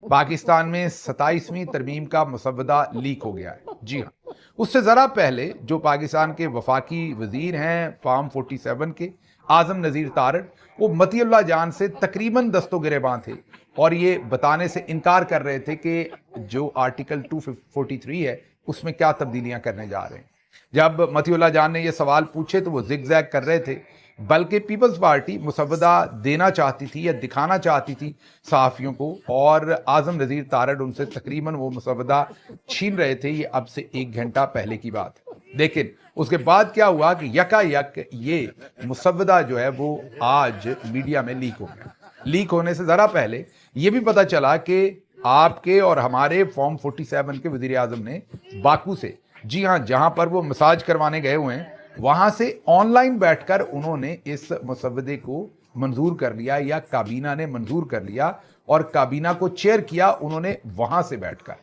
पाकिस्तान में 27वीं तरमीम का मसवदा लीक हो गया है। जी हाँ, उससे ज़रा पहले जो पाकिस्तान के वफाकी वजीर हैं फार्म 47 के आज़म नज़ीर तारड़, वो मतीउल्लाह जान से तकरीबन दस्तो गिरेबान थे और ये बताने से इनकार कर रहे थे कि जो आर्टिकल 243 है उसमें क्या तब्दीलियां करने जा रहे हैं। जब मतीउल्लाह जान ने ये सवाल पूछे तो वो जिग जैग कर रहे थे, बल्कि पीपल्स पार्टी मुसवदा देना चाहती थी या दिखाना चाहती थी सहाफ़ियों को, और आज़म नज़ीर तारड़ उनसे तकरीबन वो मुसवदा छीन रहे थे। ये अब से 1 घंटा पहले की बात है। लेकिन उसके बाद क्या हुआ कि यकायक ये मुसवदा जो है वो आज मीडिया में लीक हो गया। लीक होने से ज़रा पहले ये भी पता चला कि आपके और हमारे फॉर्म 47 के वज़ीर आज़म ने बाकू से, जी हाँ, जहाँ पर वो मसाज करवाने गए हुए हैं, वहाँ से ऑनलाइन बैठकर उन्होंने इस मसवदे को मंजूर कर लिया, या काबीना ने मंजूर कर लिया और काबीना को चेयर किया उन्होंने वहाँ से बैठकर।